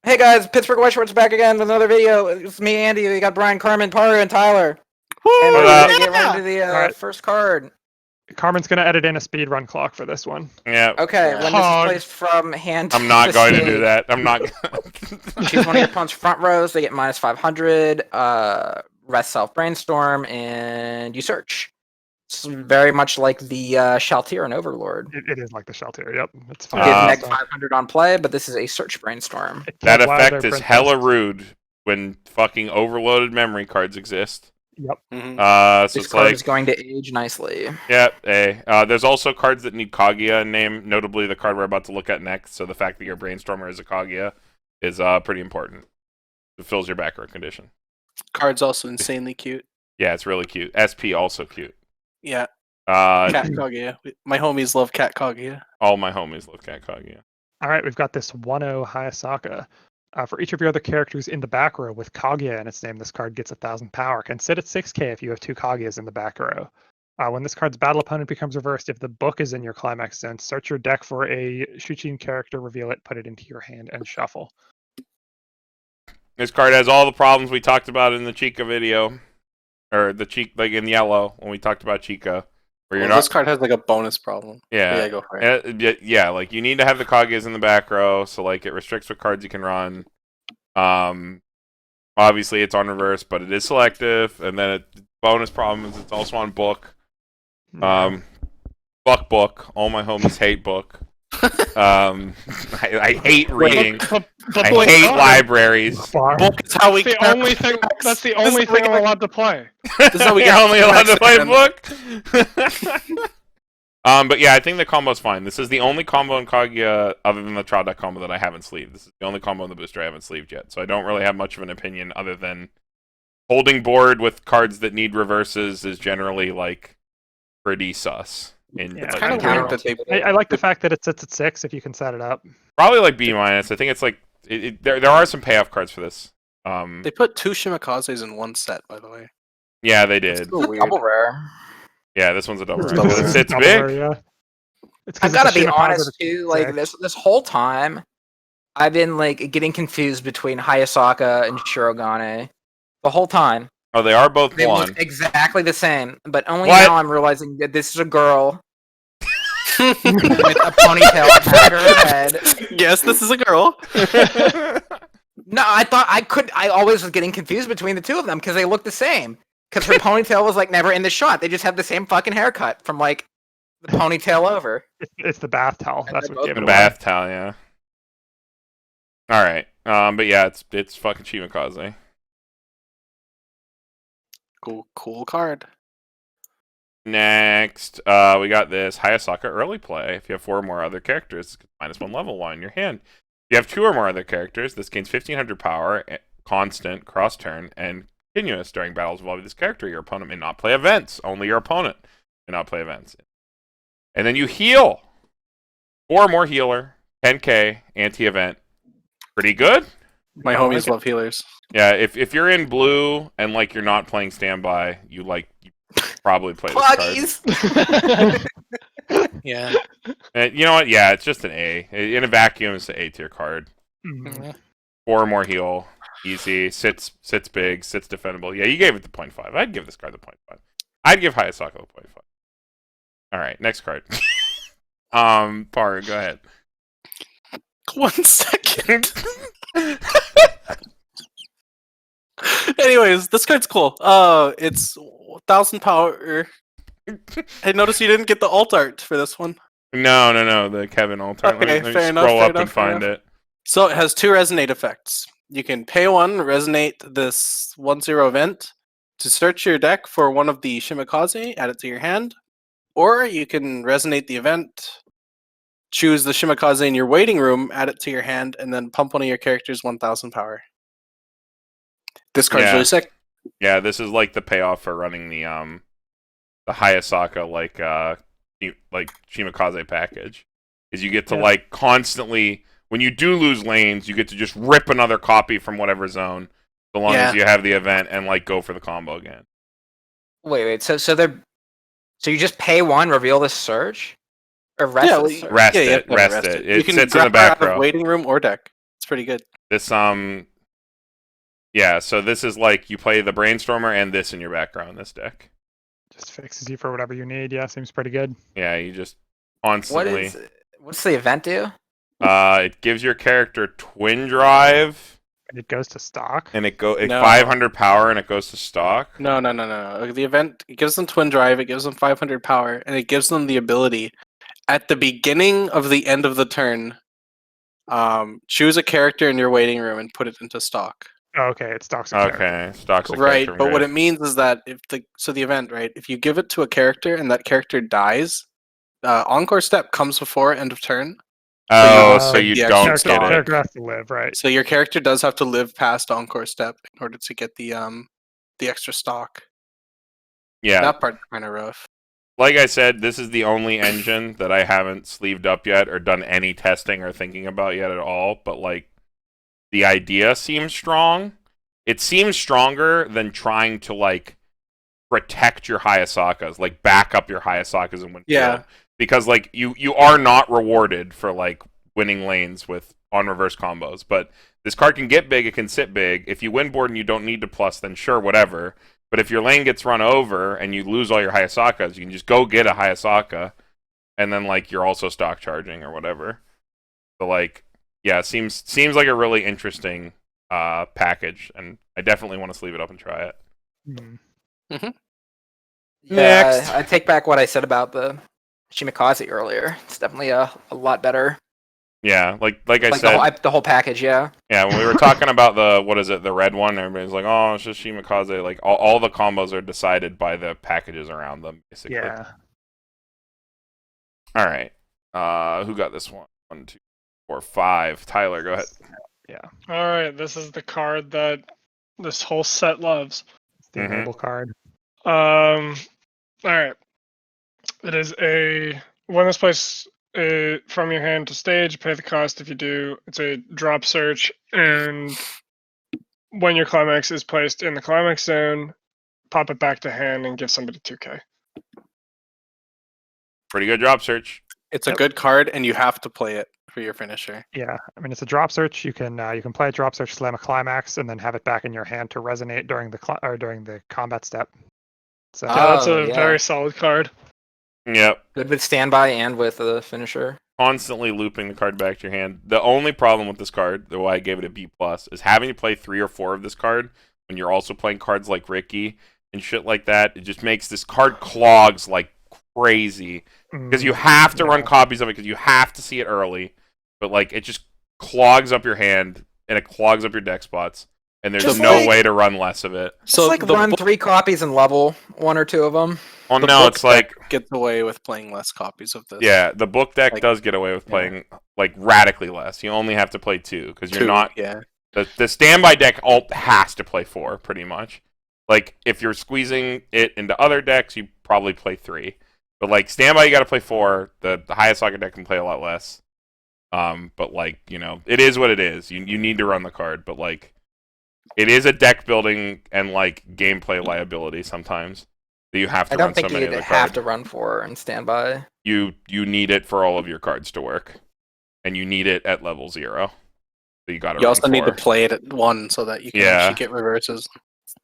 Hey guys, Pittsburgh Weiss Schwarz back again with another video. It's me, Andy. We got Brian, Carmen, Paru, and Tyler. Woo! And we're Yeah! gonna get right into the Alright. first card. Carmen's gonna edit in a speed run clock for this one. Yeah. Okay, when this is Hog. placed from hand I'm not going to do stage, that. I'm not. choose one of your opponent's front rows. They get minus 500. Rest self brainstorm, and you search. It's very much like the Shaltir and Overlord. It is like the Shelter. Yep, it's Give fine. neg 500 on play, but this is a search brainstorm. That Why are effect there is princesses? hella rude when fucking overloaded memory cards exist. Yep. So This it's card like, is going to age nicely. yeah, there's also cards that need Kaguya in name, notably the card we're about to look at next. So the fact that your brainstormer is a Kaguya is pretty important. It fills your back row condition. Card's also insanely cute. Yeah, it's really cute. SP also cute. Yeah, Uh, Cat Kaguya. My homies love Cat Kaguya. all my homies love Cat Kaguya. All right, we've got this 1-0 Hayasaka. For each of your other characters in the back row with Kaguya in its name, this card gets 1,000 power. Can sit at 6k if you have 2 Kaguyas in the back row. When this card's battle opponent becomes reversed, if the book is in your climax zone, search your deck for a Shuchin character, reveal it, put it into your hand, and shuffle. This card has all the problems we talked about in the Chica video, or the Chica, like in yellow when we talked about Chica, where you're Well, not. this card has like a bonus problem. Yeah, Go for it. yeah, like you need to have the Kaguyas in the back row, so like it restricts what cards you can run. Obviously it's on reverse, but it is selective, and then bonus problem is it's also on book. Fuck book. All my homies hate book. I hate reading. I hate libraries. Book is how we That's the get only our thing. facts. That's the This is only how we thing I'm get- allowed to play. This is how we You're get only allowed to play facts, book. But yeah, I think the combo's fine. This is the only combo in Kaguya, other than the Trial Deck combo, that I haven't sleeved. This is the only combo in the booster I haven't sleeved yet, so I don't really have much of an opinion other than holding board with cards that need reverses is generally like pretty sus. It's like, kind in of general. weird that they. I like the fact that it sits at 6 if you can set it up. Probably like B minus. I think it's like there are some payoff cards for this. They put 2 Shimikazes in one set, by the way. Yeah, they did. It's so weird. Double rare. Yeah, this one's a double. It's Rare. double It rare. sits Double big. rare, yeah. It's 'cause I've got it's to a be Shimakaze honest that's too. Like six. this whole time, I've been like getting confused between Hayasaka and Shirogane. The whole time, Oh, they are both they blonde. look exactly the same, but only What? now I'm realizing that this is a girl with a ponytail on her head. Yes, this is a girl. No, I always was getting confused between the two of them because they look the same. Because her ponytail was like never in the shot. They just have the same fucking haircut from like the ponytail over. It's the bath towel. And That's they're what both gave The it away. bath towel, yeah. All right, but yeah, it's fucking Shimakaze. Cool card. Next, we got this Hayasaka early play. If you have 4 or more other characters, -1 level one in your hand. If you have 2 or more other characters, this gains 1,500 power, constant, cross turn, and continuous during battles involving this character. Your opponent may not play events. Only your opponent may not play events. And then you heal. 4 or more healer, 10k, anti-event. Pretty good. My I homies like it. love healers. Yeah, if you're in blue and like you're not playing standby, you probably play this card. Pluggies. Yeah. And you know what? Yeah, it's just an A. In a vacuum, it's an A tier card. Mhm. 4 or more heal, easy. Sits big, sits defendable. Yeah, you gave it the 0.5. I'd give this card the 0.5. I'd give Hayasaka the 0.5. All right, next card. Paru, go ahead. 1 second. Anyways, this card's cool. It's 1,000 power. I noticed you didn't get the alt art for this one. No, the Kevin altar. Okay, let me fair enough, scroll fair up and enough, fair find it. So it has 2 resonate effects. You can pay 1, resonate this 1/0 event to search your deck for one of the Shimikaze, add it to your hand, or you can resonate the event, choose the Shimikaze in your waiting room, add it to your hand, and then pump one of your characters 1,000 power. This card's Yeah. really sick. Yeah, this is like the payoff for running the Hayasaka like Shimakaze package. Is you get to like constantly, when you do lose lanes, you get to just rip another copy from whatever zone, so long as you have the event, and like go for the combo again. Wait. So you just pay 1, reveal the search, or rest Yeah, the well, search? Rest Yeah, you have it, to rest rest it. You It can sits in grab the back her out of row. waiting room or deck. pretty good. This yeah, so this is like you play the Brainstormer and this in your background in this deck. Just fixes you for whatever you need. Yeah, seems pretty good. Yeah, you just constantly. What's the event do? It gives your character Twin Drive, And it goes to stock. and it No. 500 power, and it goes to stock. No. The event, it gives them Twin Drive, it gives them 500 power, and it gives them the ability at the beginning of the end of the turn, choose a character in your waiting room and put it into stock. Oh, okay, it stocks a character. Okay, stocks a Right, character. but what it means is that the event, right? If you give it to a character and that character dies, Encore Step comes before end of turn. So you the don't extra get it. Character has to live, right? So your character does have to live past Encore Step in order to get the extra stock. Yeah, That part's kind of rough. like I said, this is the only engine that I haven't sleeved up yet or done any testing or thinking about yet at all. But like, the idea seems strong. It seems stronger than trying to like protect your Hayasakas, like back up your Hayasakas and win. Yeah. Because like you are not rewarded for like winning lanes with on reverse combos. But this card can get big, it can sit big. If you win board and you don't need to plus, then sure, whatever. But if your lane gets run over and you lose all your Hayasakas, you can just go get a Hayasaka, and then like you're also stock charging or whatever. So like, yeah, seems like a really interesting package, and I definitely want to sleeve it up and try it. Hmm. Yeah, Next. I take back what I said about the Shimikaze earlier. It's definitely a lot better. Yeah, like I Like said, the whole package, yeah. yeah, when we were talking about the red one, everybody's like, oh, it's just Shimikaze. Like all the combos are decided by the packages around them, basically. Yeah. All right. Who got this one? 1, 2, 4, 5. Tyler, go ahead. All right, this is the card that this whole set loves. It's the Mhm. enable card. All right. It is when this plays from your hand to stage, pay the cost if you do. It's a drop search, and when your climax is placed in the climax zone, pop it back to hand and give somebody 2k. Pretty good drop search. It's a Yep. good card, and you have to play it for your finisher. Yeah, I mean it's a drop search. You can play a drop search, slam a climax, and then have it back in your hand to resonate during the combat step. So Yeah, that's Oh, a yeah. very solid card. Yep. Good with standby and with the finisher. Constantly looping the card back to your hand. The only problem with this card, the why I gave it a B+, is having to play 3 or 4 of this card when you're also playing cards like Ricky and shit like that. It just makes this card clogs like crazy. Because you have to run copies of it because you have to see it early. But like it just clogs up your hand and it clogs up your deck spots. And there's Just no like- way to run less of it. So So like the run book 3 copies and level 1 or 2 of them. Oh The no, book it's like gets away with playing less copies of this. yeah, the book deck Like- does get away with playing like radically less. You only have to play 2 because you're 2, not Yeah. the standby deck alt has to play 4 pretty much. Like if you're squeezing it into other decks, you probably play 3. But like standby, you got to play 4. The highest socket deck can play a lot less. But like it is what it is. You need to run the card, but like it is a deck building and like gameplay liability sometimes that you have to I run don't think so many you'd of the have cards. to run 4 and standby. You need it for all of your cards to work, and you need it at level 0. So you got to. You also need to play it at 1 so that you can Yeah. actually get reverses.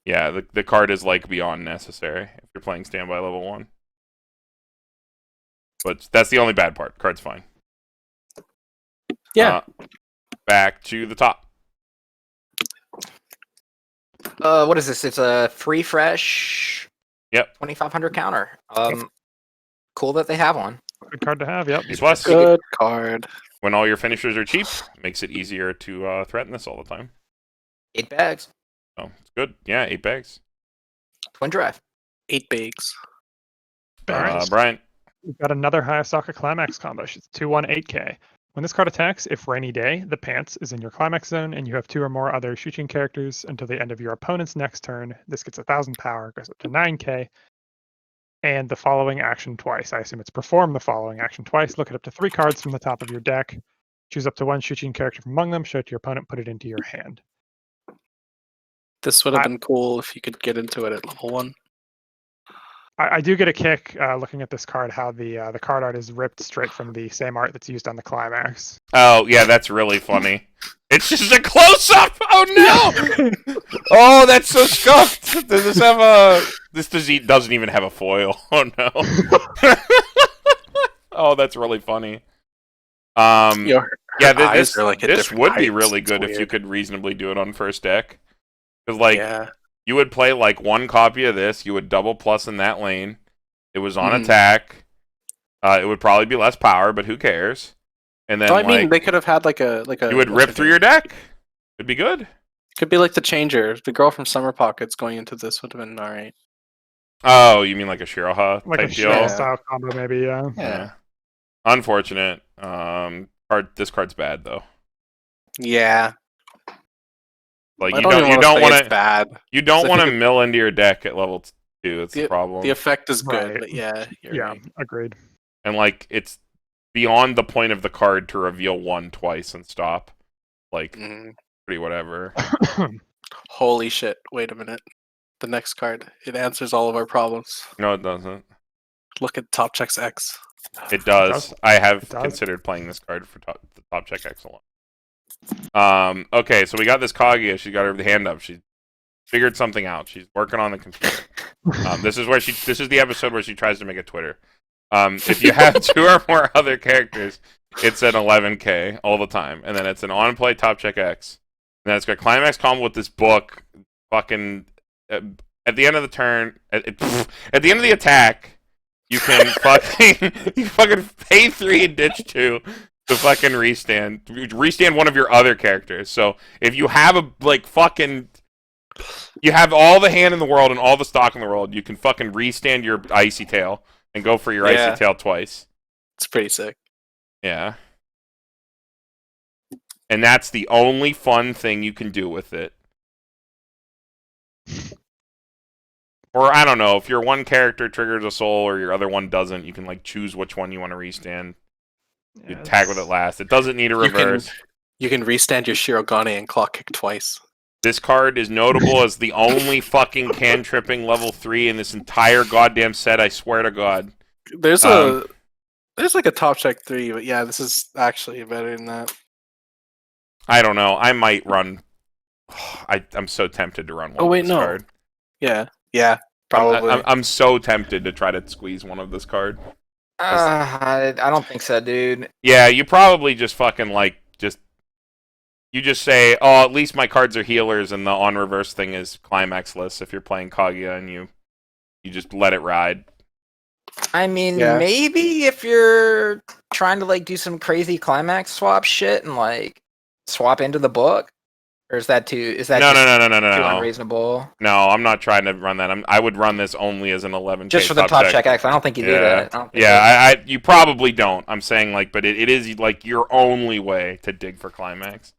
Yeah, the card is like beyond necessary if you're playing standby level 1. But that's the only bad part. Card's fine. Yeah. Back to the top. What is this? It's a free fresh. Yep. 2500 counter. Cool that they have one. Good card to have. Yep. These plus, Good card. when all your finishers are cheap, makes it easier to threaten this all the time. 8 bags. So it's good. Yeah, 8 bags. Twin drive. 8 bags. Brian. We've got another Hayasaka Climax combo. She's 2/1 8k. When this card attacks, if Rainy Day, the Pants is in your Climax zone, and you have 2 or more other Shuchin characters until the end of your opponent's next turn, this gets 1000 power, goes up to 9k. And the following action twice. I assume it's perform the following action twice. Look at up to 3 cards from the top of your deck. Choose up to 1 Shuchin character from among them. Show it to your opponent. Put it into your hand. This would have been cool if you could get into it at level 1. I do get a kick looking at this card, how the card art is ripped straight from the same art that's used on the Climax. Oh, yeah, that's really funny. It's just a close-up! Oh no! Oh, that's so scuffed! Does this have a... This doesn't even have a foil. Oh no. Oh, that's really funny. Your Yeah, eyes are, like, at this different would be heights. really It's good if you weird. could reasonably do it on first deck. Because, like, Yeah. you would play, like, one copy of this, you would double plus in that lane. It was on Mhm. attack. It would probably be less power, but who cares? And then, So, I mean, like, they could have had like a you would rip through your deck. It'd be good. Could be like the changer. The girl from Summer Pockets going into this would have been alright. Oh, you mean like a Shiroha Like a type deal? shell Yeah. style combo, maybe. Yeah. Yeah. Unfortunate. This card's bad though. Yeah. Like I you don't even don't want want to. Bad. you don't I want to think mill into your deck at level 2. That's the problem. The effect is good, Right. but yeah, you're Yeah. right. Agreed. And like it's beyond the point of the card to reveal one twice and stop. Like Mhm. pretty whatever. Holy shit! Wait a minute. The next card. It answers all of our problems. No, it doesn't. Look at Top Checks X. It does. does. I have It does. considered playing this card for the top check excellent. Okay, so we got this Kaguya. She got her hand up. She figured something out. She's working on the computer. This is the episode where she tries to make a Twitter. If you have 2 or more other characters, it's an 11k all the time, and then it's an on-play top check X. And then it's got climax combo with this book. Fucking at the end of the turn, at the end of the attack, you can fucking pay 3 and ditch 2 to fucking restand one of your other characters. So if you have you have all the hand in the world and all the stock in the world, you can fucking restand your Icy Tail and go for your Yeah. Icy Tail twice. It's pretty sick. Yeah. And that's the only fun thing you can do with it. Or I don't know, if your one character triggers a soul or your other one doesn't, you can like choose which one you want to restand. You tag with it last. It doesn't need a reverse. You can restand your Shirogane and clock kick twice. This card is notable as the only fucking cantripping level 3 in this entire goddamn set, I swear to God. There's like a Top Check 3, but yeah, this is actually better than that. I don't know. I might run. I'm so tempted to run one. Oh, wait, of this no. card. Yeah, probably. I'm so tempted to try to squeeze one of this card. I don't think so, dude. Yeah, you probably just fucking you just say, oh, at least my cards are healers, and the on reverse thing is climaxless. If you're playing Kaguya and you just let it ride. I mean, Yeah. maybe if you're trying to like do some crazy climax swap shit and like swap into the book, or is that too? Is that No, just too no. unreasonable? No, I'm not trying to run that. I would run this only as an 11K Just for the top check X, I don't think you do that. I don't think Yeah, you probably don't. I'm saying but it is like your only way to dig for climax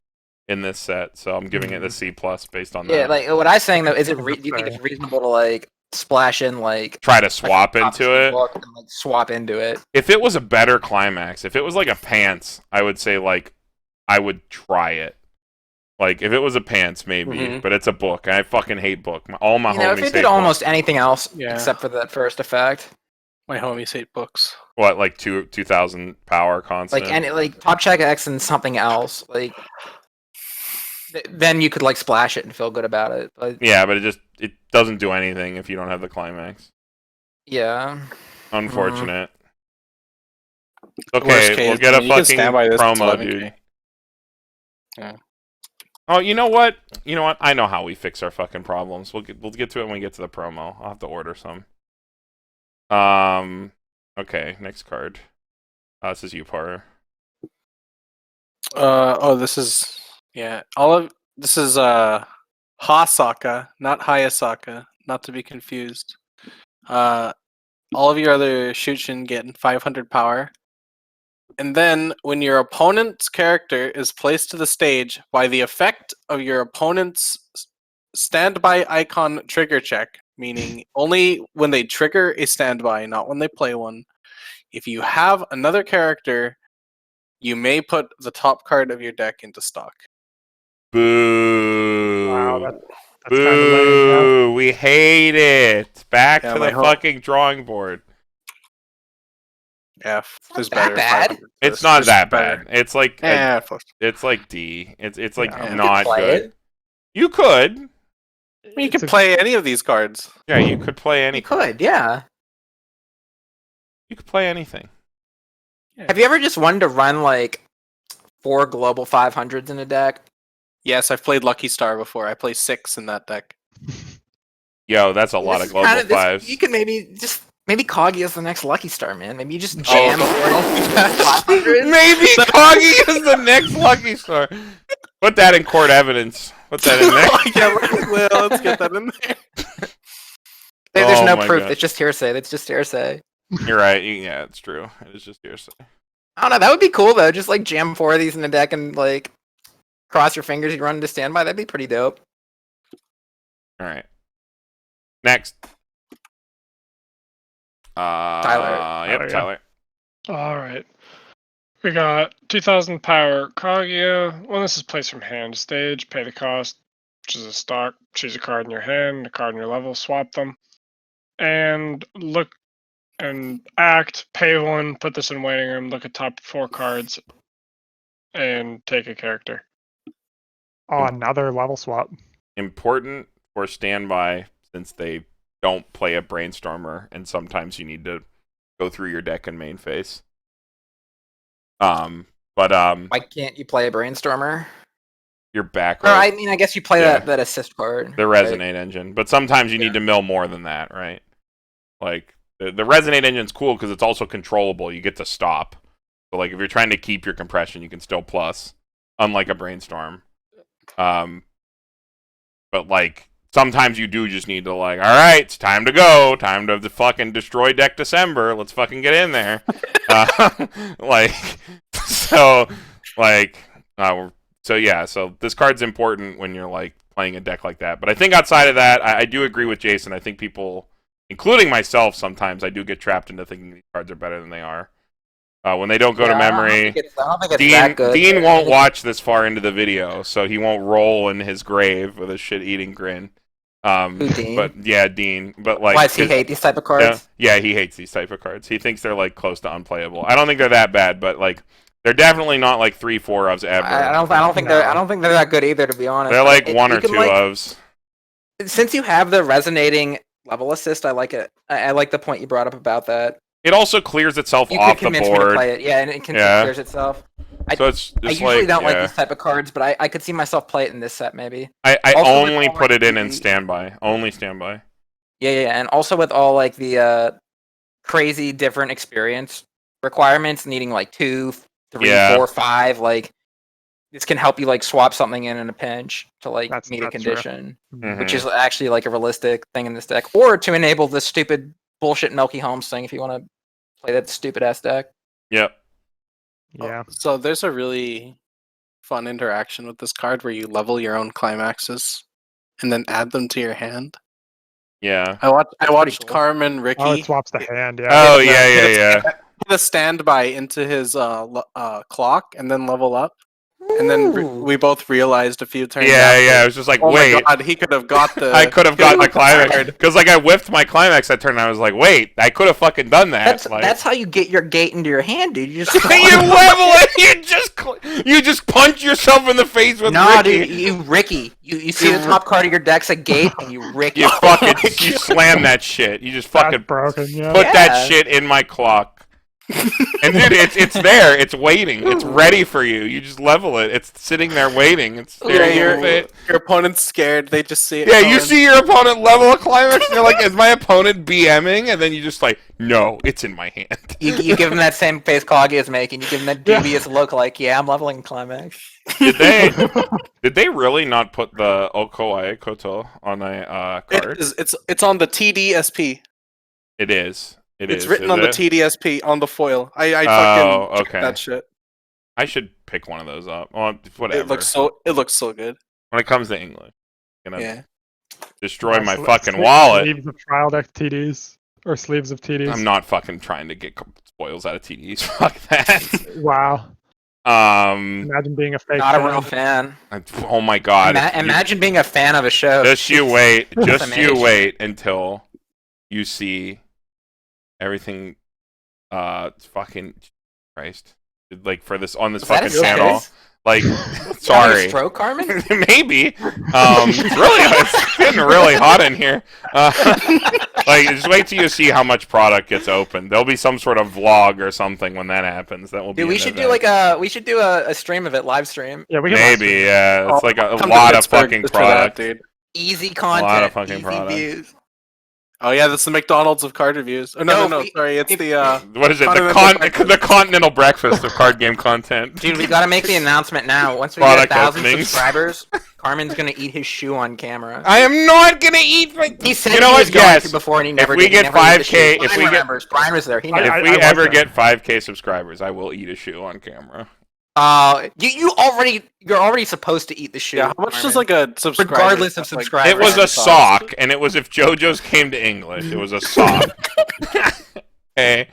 in this set. So I'm giving it a C+ based on that. Yeah, like what I'm saying though, is it? Do you think it's reasonable to like splash in like Try to swap top into it. book and, like, swap into it? If it was a better climax, if it was like a pants, I would say like I would try it. Like if it was a pants, maybe, Mhm. but it's a book. I fucking hate book. All my You know, if homies it hate did book. almost anything else Yeah. except for that first effect, My homies hate books. What, like 2,000 power constant? like top check X and something else, like then you could like splash it and feel good about it. But Yeah, but it doesn't do anything if you don't have the climax. yeah, Unfortunate. Worst Okay, case, we'll get I a mean, you can fucking stand by this, it's promo, 11K. dude. Yeah. Oh, you know what? I know how we fix our fucking problems. We'll get to it when we get to the promo. I'll have to order some. Okay, next card. This is you, Paru. This is this is Hasaka, not Hayasaka, not to be confused. All of your other Shuchin get 500 power. And then when your opponent's character is placed to the stage by the effect of your opponent's standby icon trigger check, meaning only when they trigger a standby, not when they play one. If you have another character, you may put the top card of your deck into stock. Boo. Wow, that's kind of lame. Yeah. Boo. We hate it. Back Yeah, to my the whole- fucking drawing board. F. There's that better. bad. 500. It's not There's that better. bad. It's like It's D. It's like Yeah. not play good. it. You could. you can play any of these cards. Yeah, you could play any. You could, yeah. You could play anything. Have you ever just wanted to run like 4 global 500s in a deck? Yes, I've played Lucky Star before. I play 6 in that deck. Yo, that's a lot This of is global kinda- this- fives. You could maybe Kaguya is the next Lucky Star, man. Maybe you just Oh, jam don't- 500. Maybe Kaguya is the next Lucky Star. Put that in court evidence. Put that in there. Yeah, let's get that in there. There's Oh no my proof. God. It's just hearsay. That's just hearsay. You're right. Yeah, it's true. It is just hearsay. I don't know. That would be cool though. Just like jam 4 of these in the deck and like cross your fingers. You run into standby. That'd be pretty dope. All right. Next. Tyler. Yep, Oh, yeah. Tyler. All right. We got 2,000 power Kaguya. When this is placed from hand to stage, pay the cost, which is a stock. Choose a card in your hand, a card in your level, swap them. And look and act, pay 1, put this in waiting room, look at top 4 cards, and take a character. Oh, another level swap. Important for standby since they don't play a brainstormer, and sometimes you need to go through your deck in main phase. Why can't you play a brainstormer? your back Or row, I mean, I guess you play Yeah. that assist card. the right? resonate engine, but sometimes you need to mill more than that, right? Like the resonate engine's cool because it's also controllable. You get to stop. So like if you're trying to keep your compression, you can still plus, unlike a brainstorm. But like sometimes you do just need to like, all right, it's time to go, time to fucking destroy deck December. Let's fucking get in there. Like so, like so yeah. So this card's important when you're like playing a deck like that. But I think outside of that, I do agree with Jason. I think people, including myself, sometimes I do get trapped into thinking these cards are better than they are. When they don't go to Yeah, I don't memory. think it's that good. Dean won't watch this far into the video, so he won't roll in his grave with a shit-eating grin. Who, Dean? But yeah, Dean. But like, Why does he hate these type of cards? Yeah, he hates these type of cards. He thinks they're like close to unplayable. I don't think they're that bad, but like, they're definitely not like 3/4 ofs ever. I don't think they're that good either, to be honest. They're like It- 1 you or can, 2 like, ofs. Since you have the resonating level assist, I like it. I like the point you brought up about that. It also clears itself You off could the convince me to board. play it, yeah, and it Yeah. clears itself. So it's I just usually like, don't like yeah. these type of cards, but I could see myself play it in this set maybe. I Also with only all, put like, it in the- standby. Only standby. Yeah, and also with all like the crazy different experience requirements, needing like 2, 3, Yeah. 4, 5, like this can help you like swap something in a pinch to like That's meet a true. condition, Mhm. which is actually like a realistic thing in this deck, or to enable this stupid bullshit Milky Holmes thing if you want to play that stupid ass deck. Yep. Yeah. So there's a really fun interaction with this card where you level your own climaxes and then add them to your hand. Yeah. I watched cool. Carmen, Ricky Oh, it swaps the hand. Yeah. Oh hit yeah, a- yeah, hit a yeah. Put a standby into his clock and then level up. And then Ooh. we both realized a few turns Yeah, after, yeah. It was just like, oh wait. my god, he could have got the. I could have he gotten the could've got climax card. because like I whiffed my climax that turn. And I was like, wait, I could have fucking done that. That's like, that's how you get your gate into your hand, dude. You just you level it. You just punch yourself in the face with nah, Ricky. dude. You Ricky. You see the top card of your deck's a gate, and you Ricky. You fucking you slam that shit. You just That's fucking broken. Yeah. put that Yeah. shit in my clock. And dude, it's there. It's waiting. It's ready for you. You just level it. It's sitting there waiting. It's Yeah, staring you in the face. your opponent's scared. They just see it. Yeah, you coming. see your opponent level a climax, and you're like, "Is my opponent BMing?" And then you just like, "No, it's in my hand." You give him that same face Kaguya is making. You give him that dubious look, like, yeah, I'm leveling climax. Did they really not put the Okoai Koto on a card? It's on the TDSP. It is. It's is, written is on the it? TDSP on the foil. I Oh, fucking checked okay. that shit. I should pick one of those up. Well, whatever. It looks so good. When it comes to English, I'm gonna Yeah. destroy my Sle- fucking sle- wallet. Sleeves of trial deck TDs or sleeves of TDs. I'm not fucking trying to get spoils out of TDs. Fuck that. Wow. Um. Imagine being a fake. Not a fan. real fan. Oh my god. if you- Imagine being a fan of a show. Just you wait. Just you amazing. wait until you see everything It's fucking Christ. Like for this on this Is that a fucking channel. sentence? Like, You having a sorry. stroke, Carmen? Maybe. It's getting really hot in here. Like, just wait till you see how much product gets opened. There'll be some sort of vlog or something when that happens. That will be. Dude, we should do like a stream of it, live stream. Yeah, we can Maybe. Yeah, it's like a Come to lot of Pittsburgh fucking just for that, product. dude. Easy content. lot of fucking easy product. views. Oh yeah, that's the McDonald's of card reviews. Oh no, sorry, it's the What is it? Continental The continental breakfast of card game content. Dude, we gotta make the announcement now. Once we get Product 1,000 openings. subscribers, Carmen's gonna eat his shoe on camera. I am not gonna eat my. He said You know he what? was going Yes. to before, and he never we did. He get never ate the 5K shoe. if Brian we get- remembers. Brian was there. He knows. If I we was ever there. get 5K subscribers, I will eat a shoe on camera. You're already supposed to eat the shoe. yeah. How much Carmen. does like a subscriber? Regardless of like, subscribers. It was a cost? sock, and it was if JoJo's came to English. It was a sock. Hey,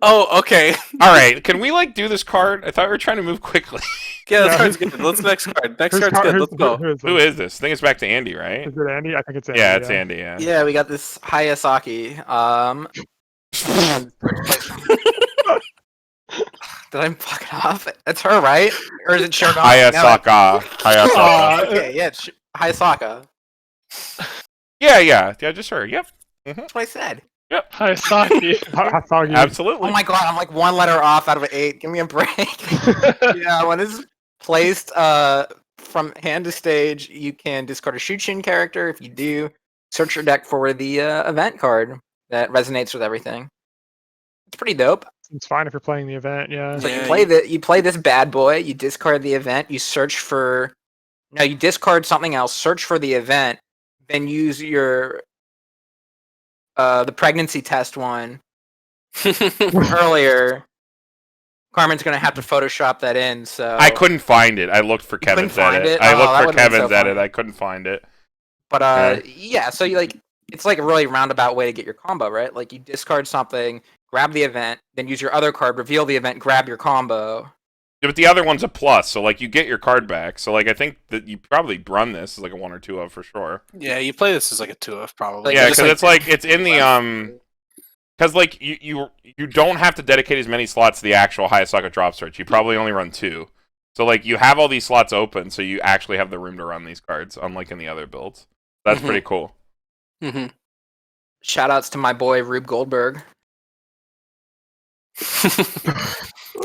Oh, okay. all right. Can we like do this card? I thought we were trying to move quickly. Yeah, this Yeah. card's good. Let's next card. Next Whose card's car- good. whose- Let's go. Who is this? I think it's back to Andy, right? Is it Andy? I think it's Andy. Yeah, it's Andy. Yeah. Yeah, we got this Hayasaki. Did I fuck it up? That's her, right? Or is it Shogun? Hayasaka. Hayasaka. Okay, yeah, it's Hayasaka. Yeah. Just her. Yep. That's what I said. Hayasaki. I saw you. Absolutely. Oh my god, I'm like one letter off out of 8. Give me a break. Yeah, when it's placed from hand to stage, you can discard a Shuchin character. If you do, search your deck for the event card that resonates with everything. It's pretty dope. It's fine if you're playing the event. Yeah. So Yeah, you play this bad boy, you discard the event, you search for you discard something else, search for the event, then use your the pregnancy test one from earlier. Carmen's gonna have to Photoshop that in, so I couldn't find it. I looked for couldn't Kevin's find edit. it? I Oh, that looked for would've been so Kevin's edit. funny. I couldn't find it. But Okay. yeah, so you it's like a really roundabout way to get your combo, right? Like you discard something, grab the event, then use your other card, reveal the event, grab your combo. Yeah, but the other one's a plus, so like you get your card back. So like I think that you probably run this as like a 1 or 2 of for sure. Yeah, you play this as like a 2F probably. Like, Yeah, just, because it's like it's in the because like you don't have to dedicate as many slots to the actual Hayasaka drop search. You probably only run 2. So like you have all these slots open, so you actually have the room to run these cards, unlike in the other builds. That's Mhm. pretty cool. Mm-hmm. Shout outs to my boy Rube Goldberg.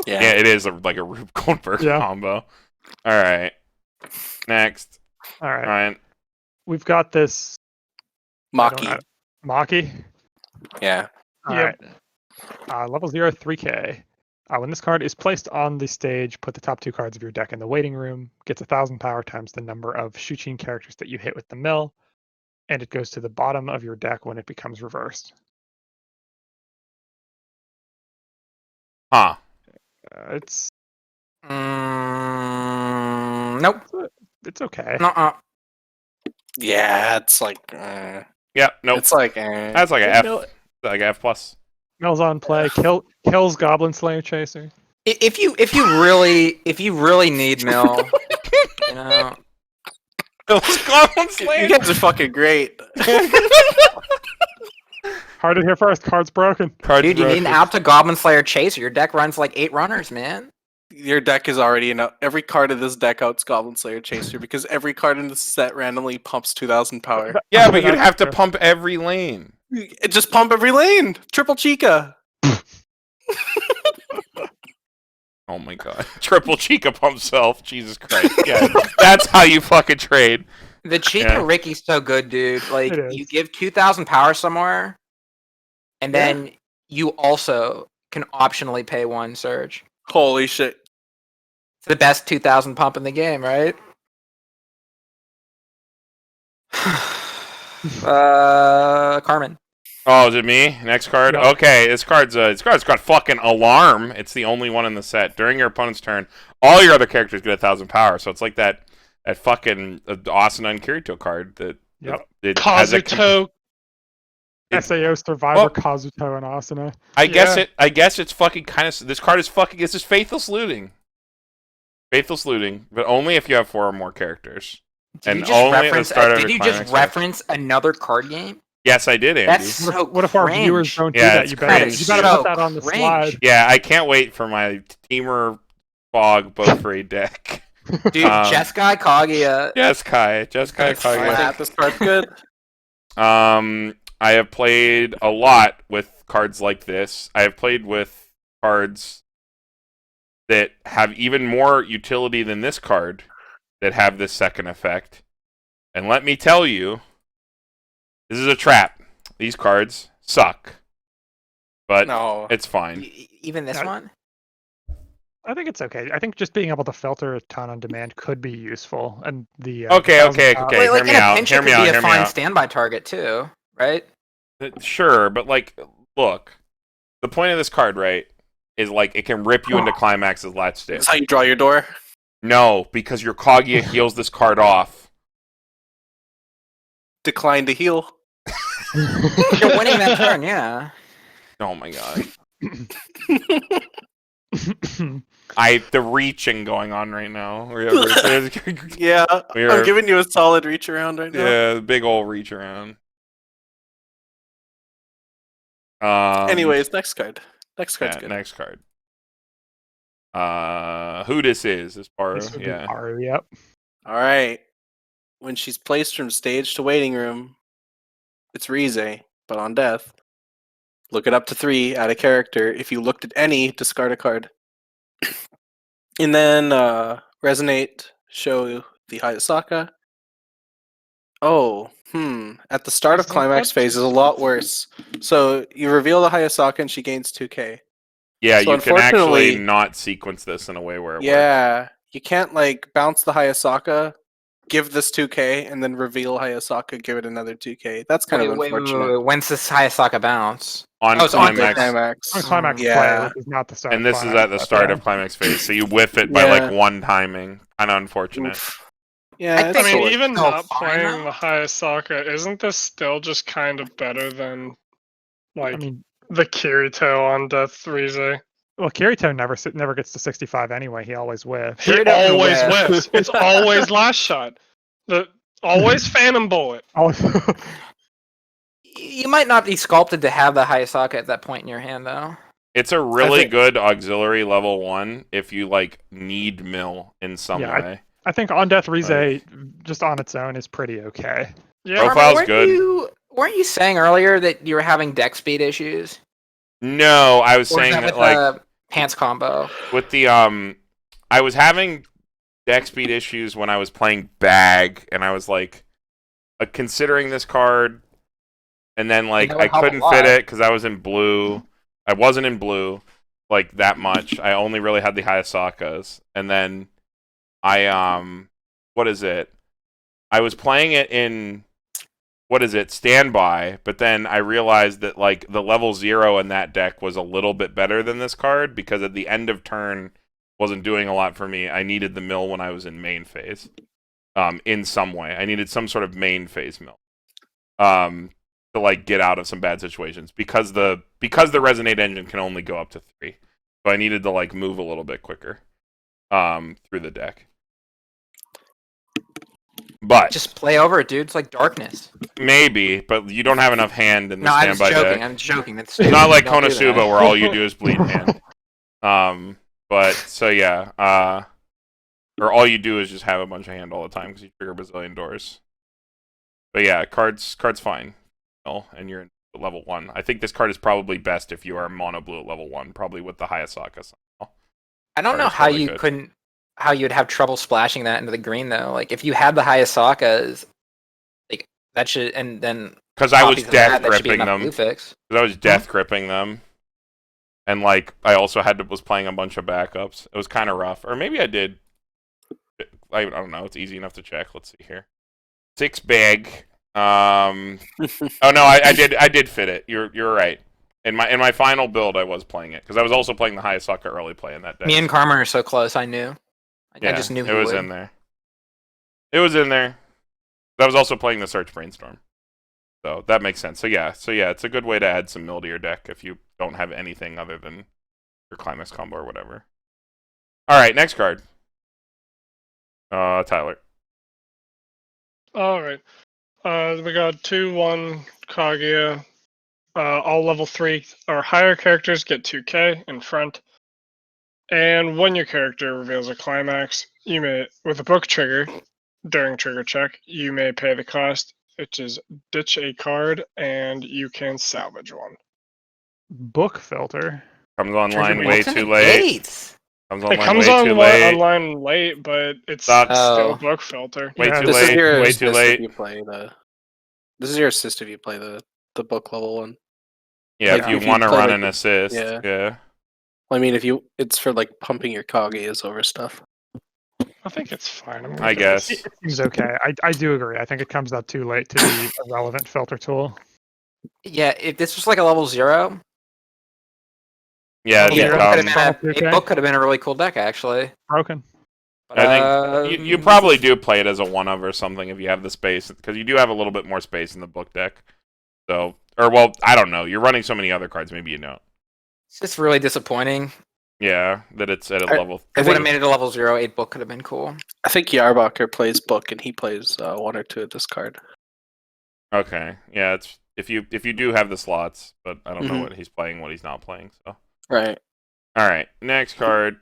Yeah, yeah. it is like a Rube Goldberg Yeah. combo. All right, next, All right. Ryan. We've got this Maki. Maki. Yeah. All Yep. right. Level 0, 3K. When this card is placed on the stage, put the top 2 cards of your deck in the waiting room. Gets 1,000 power times the number of Shuchin characters that you hit with the mill, and it goes to the bottom of your deck when it becomes reversed. Huh? It's Nope. it's okay. Nuh-uh. Yeah, it's like Yeah. Nope. it's like That's like a F. Mill- Like a F plus. Mill's on play. Kills Goblin Slayer Chaser. If you really need Mill, you know, Goblin you Slayer. guys are fucking great. Heard it here first. Card's broken. Cards dude, you need an broken. out to Goblin Slayer Chaser. Your deck runs like 8 runners, man. Your deck is already every card of this deck outs Goblin Slayer Chaser because every card in this set randomly pumps 2,000 power. Yeah, but you'd That's have to true. pump every lane. It just pump every lane. Triple Chica. Oh my god. Triple Chica pump self. Jesus Christ. Yeah. That's how you fucking trade. The Chica Yeah. Ricky's so good, dude. Like It is. you give 2,000 power somewhere, and then you also can optionally pay 1 surge. Holy shit. It's the best 2,000 pump in the game, right? Carmen. Oh, is it me? Next card? Yeah. Okay, this card's got fucking alarm. It's the only one in the set. During your opponent's turn, all your other characters get 1,000 power. So it's like that fucking Asuna and Kirito card that Yep. it has a Kazuto. SAO Survivor, Well- Kazuto, and Asuna. I guess Yeah. I guess it's fucking kind of. This card is fucking. This is faithless looting. Faithless looting, but only if you have 4 or more characters. Did And you just only at the reference? start of Did your you climax just phase. reference another card game? Yes, I did, Andy. That's so What if our viewers cringe. don't do Yeah, that? it's You better cringe. you better So put that on the cringe. slide. Yeah, I can't wait for my Teamer Fog Beaufray deck. Dude, Jeskai Kaguya. Jeskai That's Kaguya. I slap. think this card's good. I have played a lot with cards like this. I have played with cards that have even more utility than this card that have this second effect. And let me tell you, this is a trap. These cards suck. But No. it's fine. Even this No. one? I think it's okay. I think just being able to filter a ton on demand could be useful. And the Okay. Wait, Hear like me in a out. pinch, Hear it me could out. be Hear a me fine out. standby target too, right? Sure, but like, look, the point of this card, right, is like it can rip you into Climax's last That's ditch. how you draw your door. No, because your Kaguya heals this card off. Decline to heal. You're winning that turn, yeah. Oh my god. The reaching going on right now. Yeah, We are- I'm giving you a solid reach around right now. Yeah, big old reach around. Anyways, next card. Next card's yeah, good. next card. Who this is Paru. This would be Yeah. Paru, yep. All right. When she's placed from stage to waiting room, it's Rize, but on death. Look it up to 3, add a character. If you looked at any, discard a card. And then resonate, show the Hayasaka. Oh, At the start of Isn't climax that phase is a lot worse. So you reveal the Hayasaka and she gains 2k. Yeah, So you can actually unfortunately- not sequence this in a way where it works. Yeah, you can't like bounce the Hayasaka, give this 2k, and then reveal Hayasaka, give it another 2k. That's kind of unfortunate. When's this Hayasaka bounce? On Oh, it's on Climax. Climax. On climax Yeah. play, which is not the start. And of this is climax, at the but start yeah. of Climax phase, so you whiff it by Yeah. like one timing. Kind of unfortunate. Oof. Yeah, I it's think I mean, sort- even still not fine, playing though. the Hayasaka, isn't this still just kind of better than, like, I mean, the Kirito on Death Rize? well, Kirito never gets to 65 anyway. He always whiffs. He Kirito always whiffs. whiffs. It's always last shot. Always Phantom Bullet. Always. You might not be sculpted to have the Hayasaka at that point in your hand, though. It's a really think- good auxiliary level 1 if you like need mill in some Yeah, way. I think on Death Rize, Like- just on its own, is pretty okay. Yeah, Profile- Carmen, Profile's good. Weren't you saying earlier that you were having deck speed issues? No, I was Or is saying that that with like the pants combo? with the I was having deck speed issues when I was playing Bag, and I was like considering this card, and then like that would I help a couldn't fit lot. it because I was in blue. I wasn't in blue like that much. I only really had the Hayasakas, and then I what is it? I was playing it in standby, but then I realized that like the level 0 in that deck was a little bit better than this card because at the end of turn wasn't doing a lot for me. I needed the mill when I was in main phase. In some way. I needed some sort of main phase mill. To like get out of some bad situations because the resonate engine can only go up to 3. So I needed to like move a little bit quicker through the deck. But Just play over it, dude. It's like darkness. maybe, but you don't have enough hand in the No, I'm standby joking. deck. I'm joking. That's It's not like Don't do Konosuba that. where all you do is bleed hand. But so yeah, or all you do is just have a bunch of hand all the time because you trigger a bazillion doors. But yeah, cards fine. And you're in level 1. I think this card is probably best if you are mono blue at level 1, probably with the Hayasaka. I don't know Card's how probably you good. couldn't, how you'd have trouble splashing that into the green though. Like if you had the Hayasakas, like that should, and then Because I was copies of death that should be gripping enough them. blue fix. Because I was death gripping them. And like I also was playing a bunch of backups. It was kind of rough. Or maybe I did. I don't know. It's easy enough to check. Let's see here. 6 bag. Oh no, I did fit it. You're right. In my final build, I was playing it because I was also playing the Hayasaka early play in that deck. Me and Carmen are so close. I knew. I just knew it who was would. in there. It was in there. I was also playing the Search Brainstorm, so that makes sense. So yeah, it's a good way to add some mill to your deck if you don't have anything other than your Climax combo or whatever. All right, next card. Tyler. All right. We got 2/1 Kaguya. All level 3 or higher characters get 2k in front. And when your character reveals a climax, you may, with a book trigger, during trigger check, you may pay the cost, which is ditch a card, and you can salvage one. Book filter. Comes online Trigger way What's in too the late. gates? Comes It online comes way too late. online late, but it's Sucks. still Oh. book filter. Way Yeah, too This is late. your Way assist too if late. you play the. This is your assist if you play the book level one. Yeah, Like, if you if you want to play, run like, an assist. yeah. Yeah. I mean, it's for like pumping your Kaguyas over stuff. I think it's fine. I'm I gonna do this. guess. It seems okay. I do agree. I think it comes out too late to be a relevant filter tool. Yeah, if this was like a level 0, Yeah, Level it zero book could becomes. have been a 2K? book could have been a really cool deck actually. Broken. But, I think you probably do play it as a one of or something if you have the space, because you do have a little bit more space in the book deck. So, or well, I don't know. You're running so many other cards, maybe you don't. It's just really disappointing. Yeah, that it's at a I- level. If I it would have think- made it a level 0, 8 book could have been cool. I think Yarbacher plays book and he plays one or two of this card. Okay, yeah, it's if you do have the slots, but I don't know Mhm. what he's playing, what he's not playing. So, Right. all right, next card.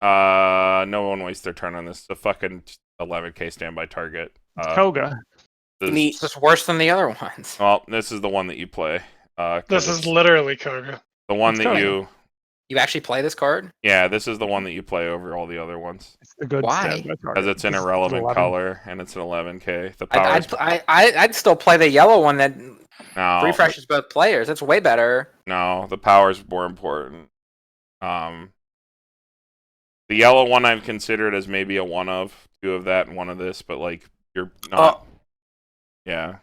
No one wastes their turn on this. The fucking 11k standby target. Koga. This, Neat. It's just worse than the other ones. well, this is the one that you play. 'Cause This is it's literally Koga. the one It's that Koga. you. You actually play this card? Yeah, this is the one that you play over all the other ones. It's a good Why? standby target. Because it's an This is irrelevant 11. color and it's an 11k. The power is I'd still play the yellow one that no, refreshes both players. That's way better. no. The power is more important. The yellow one I've considered as maybe a one of, two of that and one of this, but like you're not. Yeah,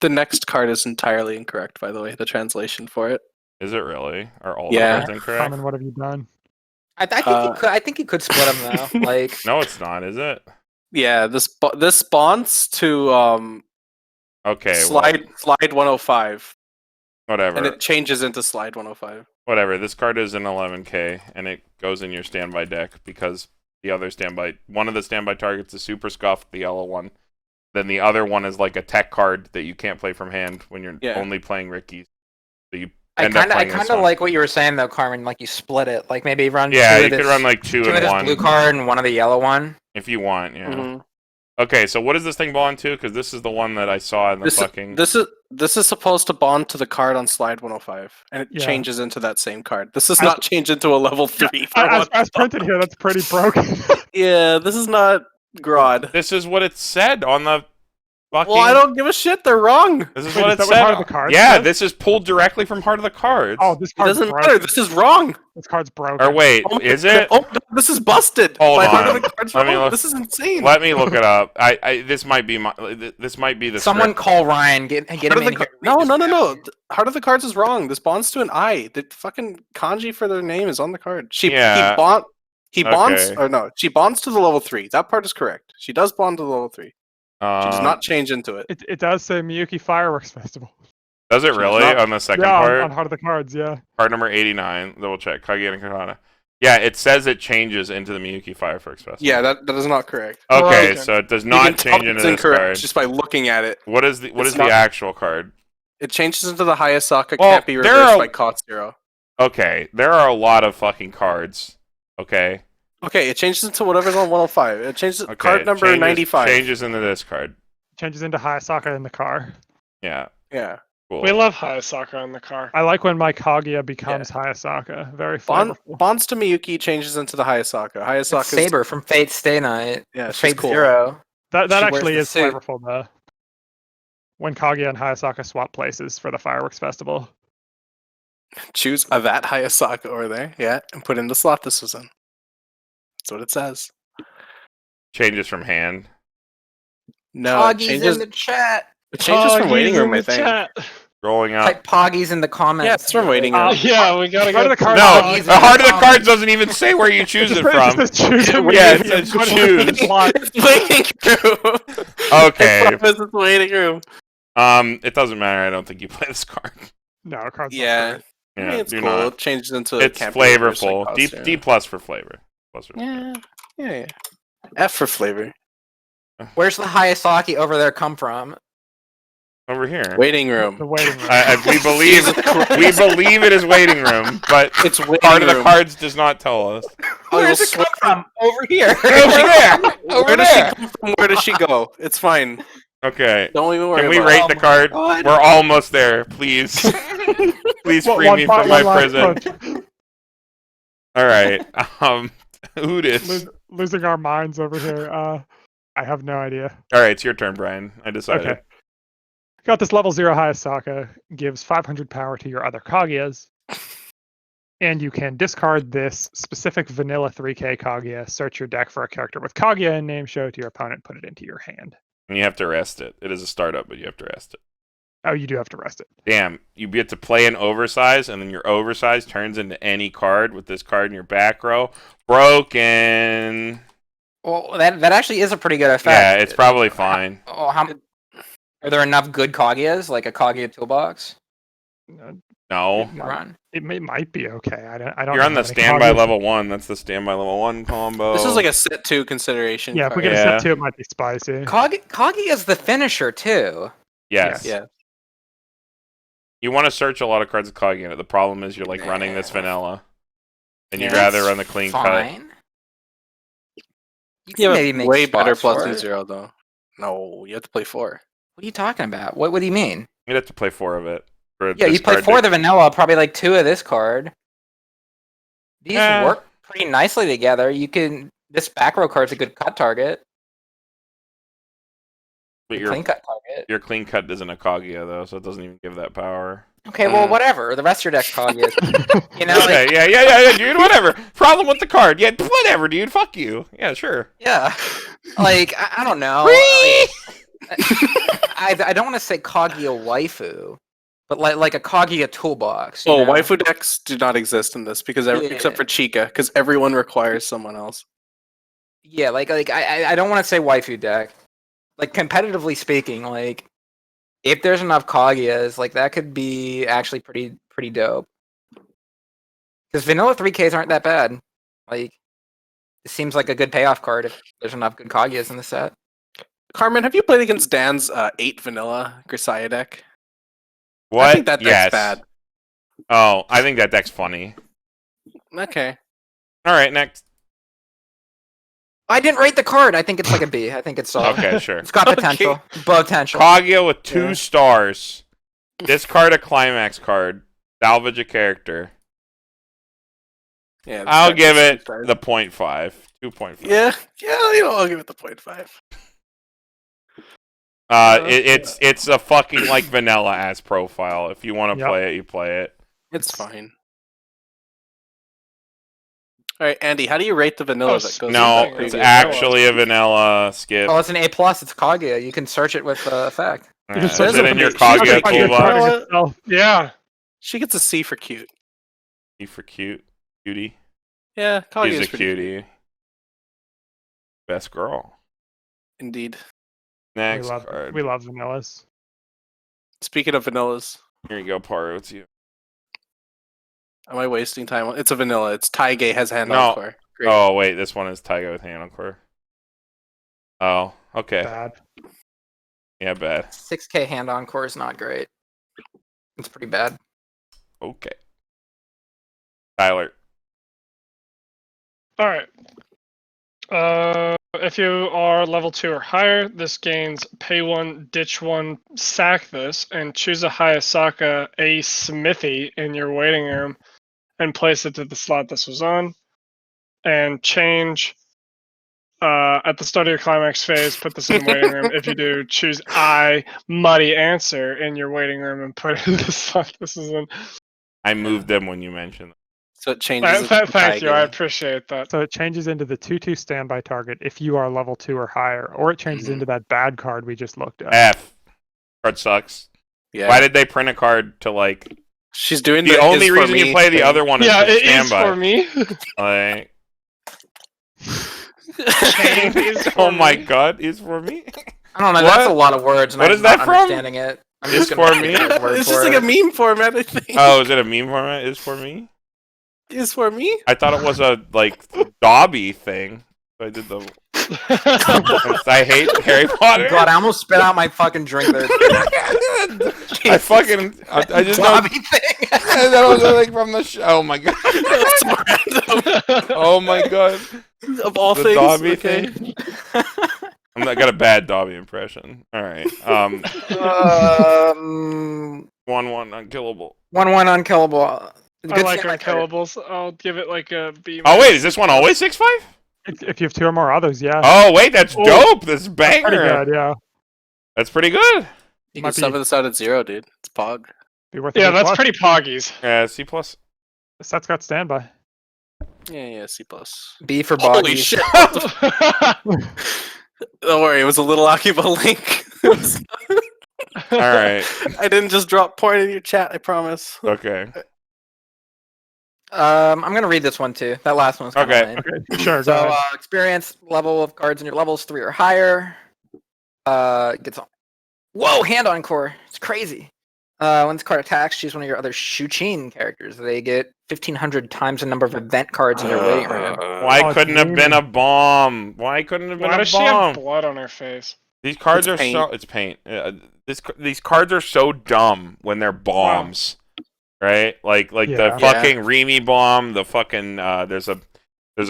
The next card is entirely incorrect, by the way. The translation for it. is it really? Are all Yeah. the cards incorrect? Carmen, what have you done? I think you could. I think you could split them though. Like No, it's not. Is it? Yeah, this spawns to Okay, slide 105, whatever. and it changes into slide 105. Whatever. This card is an 11k, and it goes in your standby deck because the other standby, one of the standby targets is Super Scuffed, the yellow one. Then the other one is like a tech card that you can't play from hand when you're Yeah. only playing Ricky's. So you I end up kind playing of this one. like what you were saying though, Carmen. Like you split it. Like maybe run. Yeah, two you of could this, run like two two of and this one blue card and one of the yellow one. if you want. Yeah. Mhm. Okay, so what does this thing bond to? Because this is the one that I saw in the fucking. This is supposed to bond to the card on slide 105, and it Yeah. changes into that same card. This does As- not change into a level 3. For As, one. as printed here, that's pretty broken. Yeah, this is not Grodd. This is what it said on the fucking. Well, I don't give a shit. They're wrong. This is Wait, what is it that what said. Heart of the Cards Yeah, says? this is pulled directly from Heart of the Cards. Oh, this It card's doesn't broken. matter. This is wrong. This card's broken. Or wait, Oh my is God. it? Oh, no, this is busted. Hold By Heart on. of the Cards Let me wrong. look. This is insane. Let me look it up. This might be this might be the Someone script. call Ryan. Get Heart him of in the here. Car- no, no, no, no. Heart of the Cards is wrong. This bonds to an I. The fucking kanji for their name is on the card. Yeah. He bonds, Okay. or no, she bonds to the level 3. That part is correct. She does bond to the level 3. She does not change into it. It does say Miyuki Fireworks Festival. Does it really not- on the second Yeah, part? on Heart of the Cards, yeah. Card number 89. Double check. Kaguya and Katana. Yeah, it says it changes into the Miyuki Fireworks Festival. Yeah, that is not correct. Okay, Okay. so it does You not can tell change into it's this incorrect card. just by looking at it. What is the It's not- actual card? It changes into the Hayasaka Well, can't be there reversed are- by cost 0. Okay, there are a lot of fucking cards. Okay. Okay, it changes into whatever's on 105. It changes Okay. card number changes, 95. Changes into this card. Changes into Hayasaka in the car. Yeah. Yeah. Cool. We love Hayasaka in the car. I like when my Kaguya becomes Hayasaka. Very flavorful. Bonds to Miyuki changes into the Hayasaka. Hayasaka It's Saber from Fate Stay Night. Yeah, she's Fate cool. Zero. That She wears actually the is suit. flavorful, though. When Kaguya and Hayasaka swap places for the fireworks festival. Choose a that Hayasaka over there, yeah, and put in the slot this was in. That's what it says. Changes from hand. No, it Poggies changes, in the chat. it changes from Poggies waiting in room, I the think. chat. Rolling out. Type Poggies in the comments. Yeah, it's from waiting room. Yeah, we gotta Heart go. of the Cards. No, Poggies the in Heart of the comments. Cards doesn't even say where you choose it from. It says choose a Yeah, Miyuki it says and put it in the choose. slot. It's waiting room. Okay. I promise it's waiting room. It doesn't matter. I don't think you play this card. No, card's not Yeah, great. I Yeah, mean, it's do cool. not. It changes into It's can't be reversed by flavorful. cost D 0. D plus for flavor. Plus for Yeah, yeah. F for flavor. Where's the Hayasaki over there come from? Over here. Waiting The room. waiting room. We believe it is waiting room, but It's waiting part of the room. cards does not tell us. Where does it come from? Over here. Over there. Over Where does she there. come from? Where does she go? It's fine. Okay. Don't even worry Can we about rate Oh the my card? God. We're almost there. Please. Please free me from my prison. All right. Udis. Losing our minds over here. I have no idea. All right, it's your turn, Brian. I decided. Okay. Got this level 0 Hayasaka, gives 500 power to your other Kaguyas. And you can discard this specific vanilla 3k Kaguya, search your deck for a character with Kaguya in name, show it to your opponent, put it into your hand. And you have to rest it. It is a startup, but you have to rest it. Oh, you do have to rest it. Damn, you get to play an oversize, and then your oversize turns into any card with this card in your back row. Broken. Well, that actually is a pretty good effect. Yeah, it's probably fine. Oh, are there enough good Kaguyas, like a Kaguya toolbox? No. Run. It might be okay. I don't. You're know on how the many standby Kaguyas- level 1. That's the standby level 1 combo. This is like a set 2 consideration. Yeah, if we card. get a Yeah. set 2, it might be spicy. Kaguya is the finisher too. Yes. Yeah. You want to search a lot of cards with Kaguya in it. The problem is you're like running this vanilla. And you'd Yeah. rather run the clean cut. Fine. You can Yeah, maybe make way better spots for plus it. 2-0 though. No, you have to play 4. What are you talking about? What do you mean? You'd have to play 4 of it. For Yeah, you this play card 4 to- of the vanilla, probably like 2 of this card. These Eh. work pretty nicely together. This back row card's a good cut target. But Good clean cut target. your clean cut isn't a Kaguya though, so it doesn't even give that power. Okay, well, whatever. The rest of your deck's Kaguya. You know, Okay, like, yeah, dude, whatever. Problem with the card. Yeah, whatever, dude. Fuck you. Yeah, sure. yeah. Like, I don't know. I don't want to say Kaguya waifu, but like a Kaguya toolbox. you Oh, know? waifu decks do not exist in this because Yeah. except for Chica, because everyone requires someone else. Yeah, like I don't want to say waifu deck. Like competitively speaking, like if there's enough Kaguyas, like that could be actually pretty dope. Because vanilla 3Ks aren't that bad. Like it seems like a good payoff card if there's enough good Kaguyas in the set. Carmen, have you played against Dan's 8 vanilla Grisaya deck? What? I think that deck's yes. bad. Oh, I think that deck's funny. Okay. All right, next. I didn't rate the card. I think it's like a B. I think it's solid. Okay, sure. It's got potential. Potential. Kaguya with 2 Yeah. stars. Discard a climax card. Salvage a character. Yeah. I'll this give deck it is stars. the 0.5. 2.5. Yeah, I'll give it the 0.5. It's a fucking like vanilla ass profile. If you want to Yep. play it, you play it. It's fine. All right, Andy, how do you rate the vanilla Oh, that goes No, with that it's Kaguya? actually a vanilla skip. Oh, it's an A+. It's Kaguya. You can search it with effect. Yeah, can is search it it in your from the- Kaguya Kaguya You're toolbox? targeting toolbox. yourself. Yeah. She gets a C for cute. E for cute. Cutie. Yeah, Kaguya She's is a pretty cute. cutie. Best girl. Indeed. Next card. We love vanillas. Speaking of vanillas, Here you go, Paru. It's you. am I wasting time? It's a vanilla. It's Taige has hand No. on core. Great. Oh, wait. This one is Taiga with hand on core. Oh, okay. Bad. Yeah, bad. 6K hand on core is not great. It's pretty bad. Okay. Tyler. All right. If you are level 2 or higher, this gains pay 1, ditch 1, sack this, and choose a Hayasaka, a Smithy in your waiting room, and place it to the slot this was on, and change at the start of your climax phase. Put this in the waiting room. If you do, choose I Muddy Answer in your waiting room and put it in the slot this is in. I moved them when you mentioned them. So it changes. it to Thank you. I Taige. appreciate that. So it changes into the 2/2 standby target if you are level 2 or higher, or it changes Mhm. into that bad card we just looked at. F. Card sucks. Yeah. Why did they print a card to like... She's doing The only is for reason you me play the thing. other one is Yeah, for it is standby. for me. Like... Chain is for Oh my me. god, is for me? I don't know. What? That's a lot of words. And What I'm is that not from? Understanding it. I'm Is just gonna for take me? your word It's for just like it. a meme format, I think. Oh, is it a meme format? Is for me? Is for me? I thought it was a like Dobby thing. So I did the I hate Harry Potter. God, I almost spit out my fucking drink there. I just know Dobby thing. that was like from the show. Oh my god. That's so random. Oh my god. Of all The things, Dobby okay. thing. I got a bad Dobby impression. All right. 1-1 unkillable. 1-1 unkillable. I like unkillables. I'll give it like a B. Oh wait, is this one always 6-5? If you have 2 or more others, yeah. Oh wait, that's Oh, dope. That's Pretty banger. good, yeah. That's pretty good. You Might can be- sub this out at 0, dude. It's Pog. Be worth Yeah, a that's plus. pretty poggies. Yeah, C+. The set's got standby. Yeah, C+. plus. B for Holy boggy. shit! Don't worry, it was a little Akiba link. All right. I didn't just drop porn in your chat, I promise. Okay. I'm gonna read this one too. That last one's kinda Okay. lame. Okay, sure, So go ahead. experience level of cards in your levels 3 or higher. Gets on. Whoa, hand encore. It's crazy. When this card attacks, choose one of your other Shuchin characters. They get 1,500 times the number of event cards in your waiting room. Why Oh, couldn't have been gaming. a bomb? Why couldn't have been Why a does she have bomb? blood on her face? These cards It's are paint. so. It's paint. These cards are so dumb when they're bombs, right? Like the Yeah. fucking Remy bomb. The fucking there's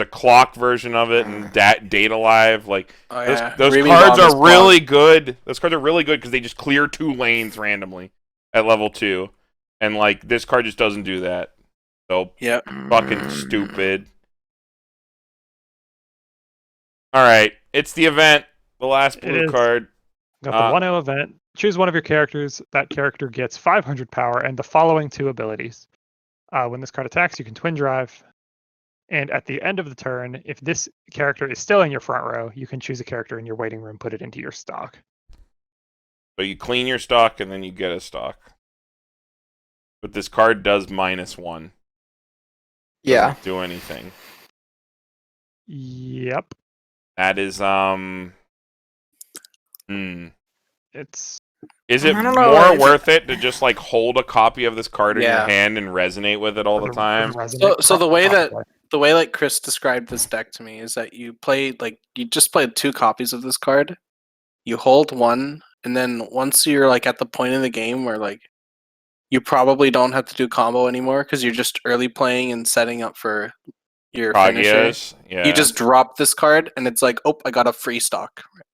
a clock version of it and Data Live. Like Oh, those, yeah. those Remy cards Bomb is are really good. Those cards are really good because they just clear 2 lanes randomly at level 2, and like this card just doesn't do that. So Yeah. fucking stupid. All right, it's the event. The last It blue is. card. Got the 1-0 event. Choose one of your characters. That character gets 500 power and the following 2 abilities. When this card attacks, you can twin drive. And at the end of the turn, if this character is still in your front row, you can choose a character in your waiting room, put it into your stock. So you clean your stock and then you get a stock. But this card does -1. Yeah. Doesn't do anything. Yep. That is It's Is it I don't know, more is worth it to just like hold a copy of this card in your Yeah. hand and resonate with it all the time? So the way that like Chris described this deck to me is that you just played 2 copies of this card. You hold one, and then once you're like at the point in the game where like you probably don't have to do combo anymore because you're just early playing and setting up for your finisher. Kaguya's? Yeah. You just drop this card, and it's like, oh, I got a free stock. Like,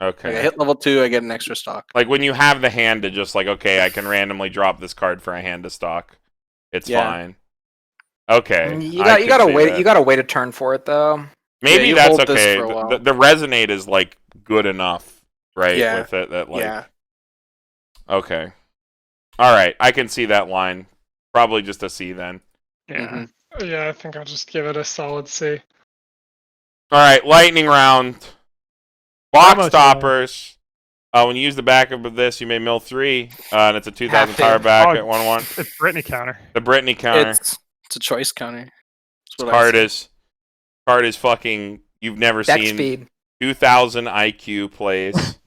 I Okay. hit level 2, I get an extra stock. Like when you have the hand to just like, okay, I can randomly drop this card for a hand to stock. It's Yeah. fine. Okay. You I gotta could see wait. that. You gotta wait a turn for it though. Maybe you that's hold this okay. for a while. The resonate is like good enough, right? Yeah. With it that like Yeah. okay. All right, I can see that line. Probably just a C then. yeah. Mhm. Yeah, I think I'll just give it a solid C. All right, lightning round. Box Almost stoppers. When you use the backup of this, you may mill 3, and it's a 2,000 Have to. power back Oh, at 1/1. It's Brittany counter. The Brittany counter. It's a choice counter. That's what I Card see. is fucking. You've never Deck seen speed. 2,000 IQ plays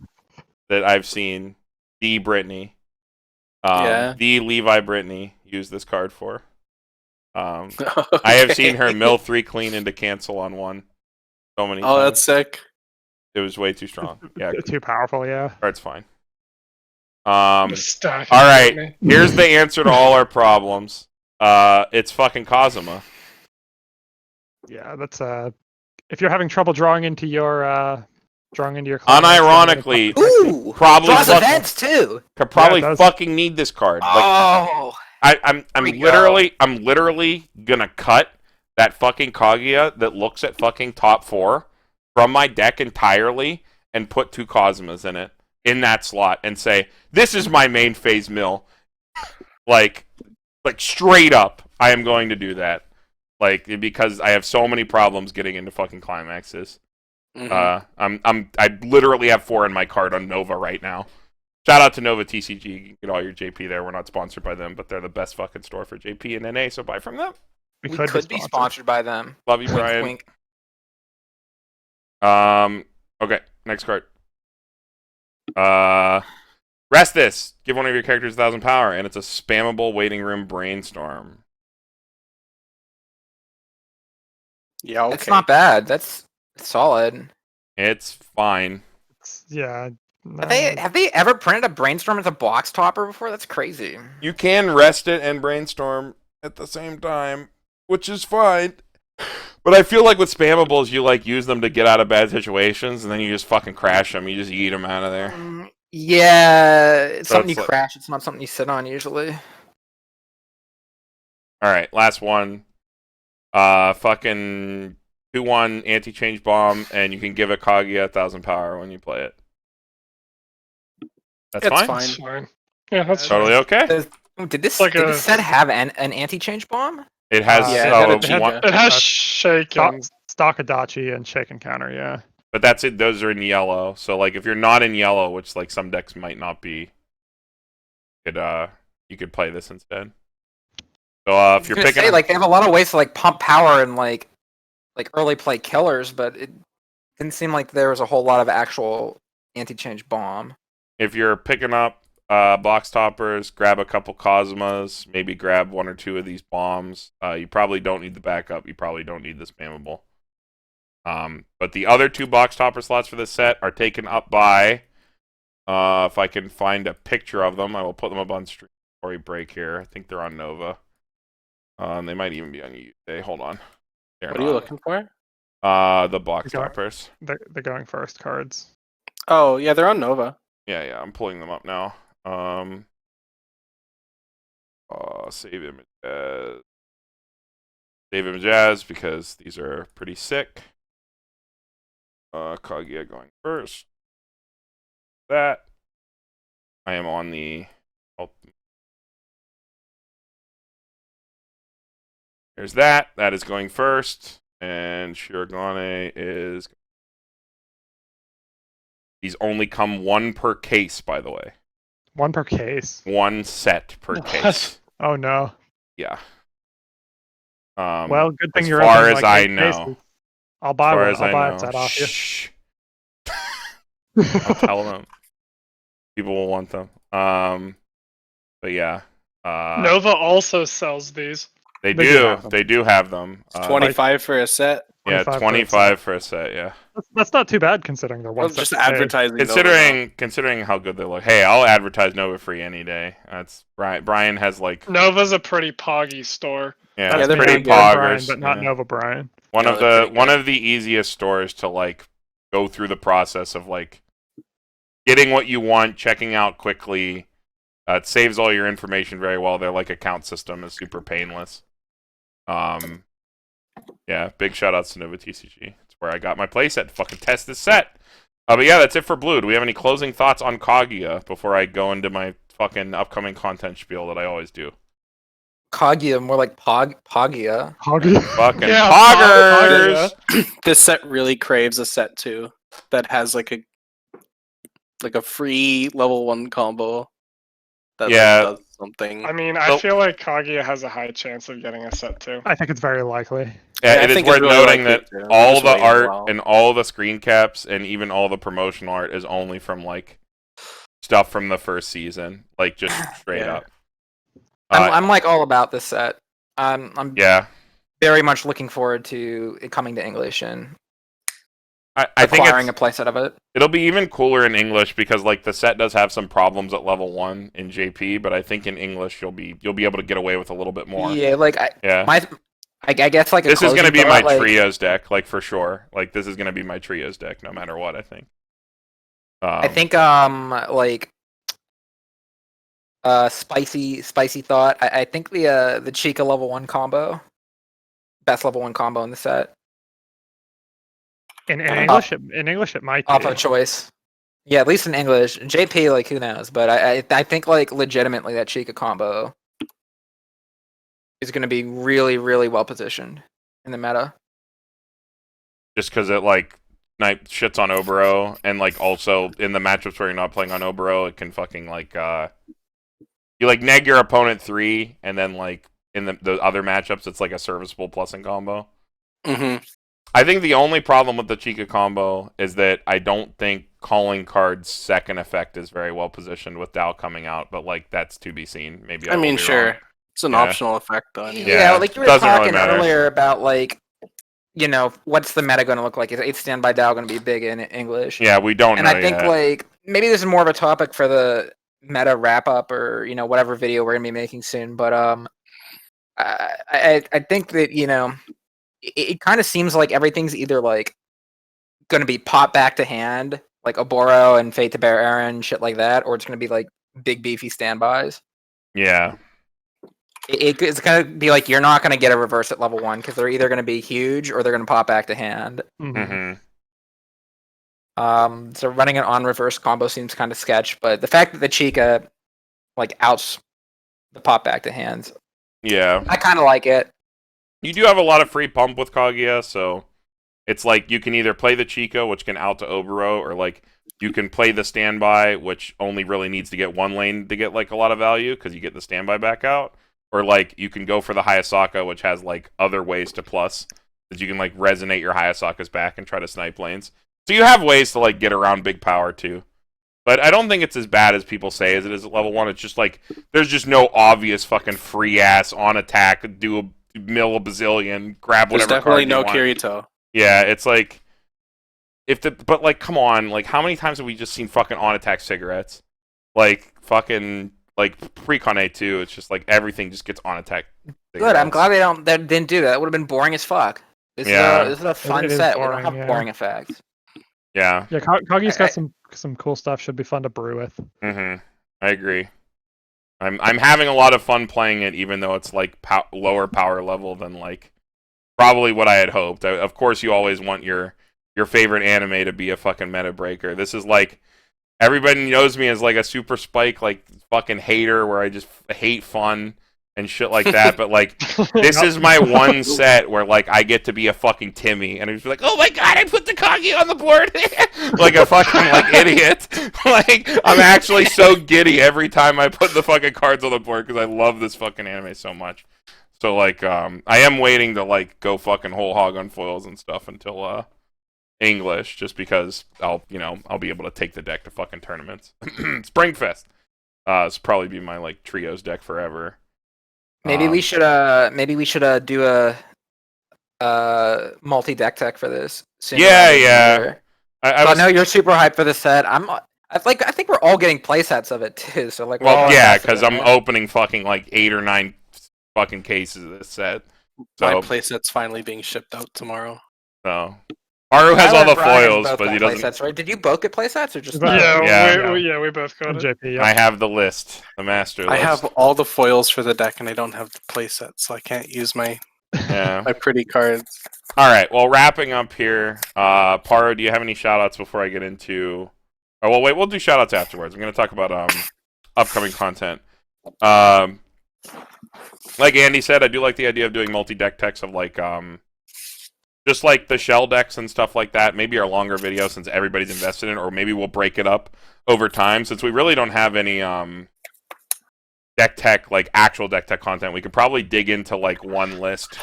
that I've seen. The Brittany. Yeah. The Levi Brittany used this card for. I have seen her mill 3 clean into cancel on 1 so many Oh, times. that's sick. It was way too strong. Yeah, Too powerful, yeah. card's fine. Stack All right, Brittany. here's the answer to all our problems. It's fucking Kazuma. Yeah, that's if you're having trouble drawing into your climax, Unironically, Ooh, Probably draws fucking- events too. could probably Yeah, it does. fucking need this card. Like, Oh, I'm we go. literally gonna cut that fucking Kaguya that looks at fucking top 4 from my deck entirely and put 2 Kazumas in it in that slot and say, this is my main phase mill. like straight up, I am going to do that. Like, because I have so many problems getting into fucking climaxes. Mhm. I literally have 4 in my card on Nova right now. Shout out to Nova TCG. You can get all your JP there. We're not sponsored by them, but they're the best fucking store for JP and NA, so buy from them. we could be sponsored by them. Love you, Wink, Brian. wink. Okay, next card. Rest this. Give one of your characters 1,000 power, and it's a spammable waiting room brainstorm. Yeah, okay. It's not bad. That's solid. It's fine. Yeah. Have they ever printed a brainstorm as a box topper before? That's crazy. You can rest it and brainstorm at the same time, which is fine. But I feel like with spammables, you like use them to get out of bad situations, and then you just fucking crash them. You just eat them out of there. Yeah, it's So something it's you like- crash. It's not something you sit on usually. All right, last one. Fucking 2/1 anti-change bomb, and you can give a Kaguya 1,000 power when you play it. That's It's fine. fine. That's fine. Yeah, that's Totally okay. Did this Like did a- this set have an anti-change bomb? It has, Yeah, oh, it had a one- Chica. It has Uh, shaken. Stock Adachi and Shaken Counter, yeah. but that's it. Those are in yellow. So like, if you're not in yellow, which like some decks might not be, you could play this instead. So if you're picking, say, like they have a lot of ways to like pump power and like early play killers, but it didn't seem like there was a whole lot of actual anti-change bomb. if you're picking up box toppers, grab a couple Cosmos, maybe grab 1 or 2 of these bombs. You probably don't need the backup. You probably don't need the spammable. But the other 2 box topper slots for this set are taken up by. If I can find a picture of them, I will put them up on stream before we break here. I think they're on Nova. They might even be on YouTube. Hold on. They're What are you not. looking for? The box Got it. toppers. They're going first cards. Oh, yeah, they're on Nova. Yeah, I'm pulling them up now. Save image as because these are pretty sick. Kaguya going first. That I am on the. Oh, there's that. That is going first, and Shirogane is. These only come 1 per case, by the way. 1 per case. 1 set per What? case. Oh no. Yeah. Well, good thing as you're far opening, as like, I 8 know. cases. I'll buy As far one. as I'll I buy know. a set off you. Shh. I'll tell them. People will want them. But yeah. Nova also sells these. They They do do. have them. They do have them. It's 25 for a set. Yeah, 25 for a 25 for a set. Yeah. That's not too bad considering they're Well, one just set per case. advertising. Considering how good they look. Hey, I'll advertise Nova free any day. That's Brian has like Nova's a pretty poggy store. yeah, That's it's they're me, pretty Nova Brian, poggers. but not yeah. Nova Brian. One Yeah, of they're the pretty one good. of the easiest stores to like go through the process of like getting what you want, checking out quickly. It saves all your information very well. Their like account system is super painless. Yeah, big shout outs to Nova TCG. It's where I got my playset to fucking test this set. But yeah, that's it for Blue. Do we have any closing thoughts on Kaguya before I go into my fucking upcoming content spiel that I always do? Kaguya, more like Pogia. Hoggy. Fucking Yeah, poggers! This set really craves a set 2 that has like a free level 1 combo that like, Yeah. does something. I mean, So- I feel like Kaguya has a high chance of getting a set too. I think it's very likely. Yeah, Yeah, I it is think it's worth really noting likely that too. all Just the waiting a art while. and all the screen caps and even all the promotional art is only from like stuff from the first season, like just straight Yeah. up. I'm like all about this set. I'm Yeah, very much looking forward to it coming to English and I think acquiring a playset of it. it'll be even cooler in English because like the set does have some problems at level 1 in JP, but I think in English you'll be able to get away with a little bit more. Yeah, like Yeah. I guess like a This is closing gonna be my thought, like, trios deck, like for sure. Like this is gonna be my trios deck, no matter what. I think. I think like spicy thought. I think the Chica level 1 combo, best level 1 combo in the set. In English, in English it might be. Off of choice. Yeah, at least in English. JP, like who knows? But I think like legitimately that Chica combo is going to be really well positioned in the meta. just because it like snipe shits on Obero, and like also in the matchups where you're not playing on Obero, it can fucking like you like neg your opponent 3, and then like in the other matchups it's like a serviceable plus and combo. Mm-hmm. I think the only problem with the Chica combo is that I don't think calling card's second effect is very well positioned with Dow coming out, but like that's to be seen. Maybe I I will mean, be sure. wrong. It's an Yeah. optional effect, though. Anyway. Yeah, like you were doesn't really talking matter. earlier about like what's the meta going to look like? Is 8 standby Dow going to be big in English? Yeah, we don't And know I think yet. like maybe this is more of a topic for the meta wrap up or whatever video we're gonna be making soon. But I think that it kind of seems like everything's either like gonna be pop back to hand like Oboro and Fate to Bear Aaron shit like that, or it's gonna be like big beefy standbys. Yeah. It's gonna be like you're not gonna get a reverse at level 1 because they're either gonna be huge or they're gonna pop back to hand. Mhm. So running an on reverse combo seems kind of sketch, but the fact that the Chica like outs the pop back to hands, Yeah. I kind of like it. You do have a lot of free pump with Kaguya, so it's like you can either play the Chica, which can out to Oboro, or like you can play the standby, which only really needs to get one lane to get like a lot of value because you get the standby back out. Or like you can go for the Hayasaka, which has like other ways to plus that you can like resonate your Hayasakas back and try to snipe lanes. So you have ways to like get around big power too. But I don't think it's as bad as people say as it is at level 1. It's just like there's just no obvious fucking free ass on attack, do a mill a bazillion, grab There's whatever definitely card no you want. Kirito. Yeah, it's like but like come on, like how many times have we just seen fucking on attack cigarettes? Like fucking like pre-con A2, it's just like everything just gets on attack. Good. I'm glad they didn't do that. It would have been boring as fuck. This is a fun It is set. We boring, don't have yeah. boring effects. Yeah. Yeah, Kaguya's got some cool stuff. Should be fun to brew with. I agree. I'm having a lot of fun playing it, even though it's like lower power level than like probably what I had hoped. Of course, you always want your favorite anime to be a fucking meta breaker. This is like everybody knows me as like a super spike like fucking hater where I just hate fun and shit like that. But like this is my one set where like I get to be a fucking Timmy and I just be like, oh my god, I put the Kaguya on the board like a fucking like idiot. Like I'm actually so giddy every time I put the fucking cards on the board because I love this fucking anime so much. So like I am waiting to like go fucking whole hog on foils and stuff until English, just because I'll be able to take the deck to fucking tournaments. Springfest. It's probably be my like trios deck forever. Maybe we should do a multi deck tech for this. Yeah. I know you're super hyped for this set. I think we're all getting play sets of it too. So like, well, yeah, because I'm opening fucking like 8 or 9 fucking cases of this set. So My playset's finally being shipped out tomorrow. so Paru has all the Brian foils, both but got he play doesn't. Sets, right? Did you both get play sets or just? Yeah. We both got it. JP, I have the list, the master list. I have all the foils for the deck, and I don't have the playset, so I can't use my Yeah. pretty cards. All right. Well, wrapping up here, Paru, do you have any shout-outs before I get into? Oh, well, wait. We'll do shout-outs afterwards. I'm going to talk about upcoming content. Like Andy said, I do like the idea of doing multi-deck techs of like just like the shell decks and stuff like that. Maybe our longer video since everybody's invested in it, or maybe we'll break it up over time since we really don't have any deck tech, like actual deck tech content. We could probably dig into like one list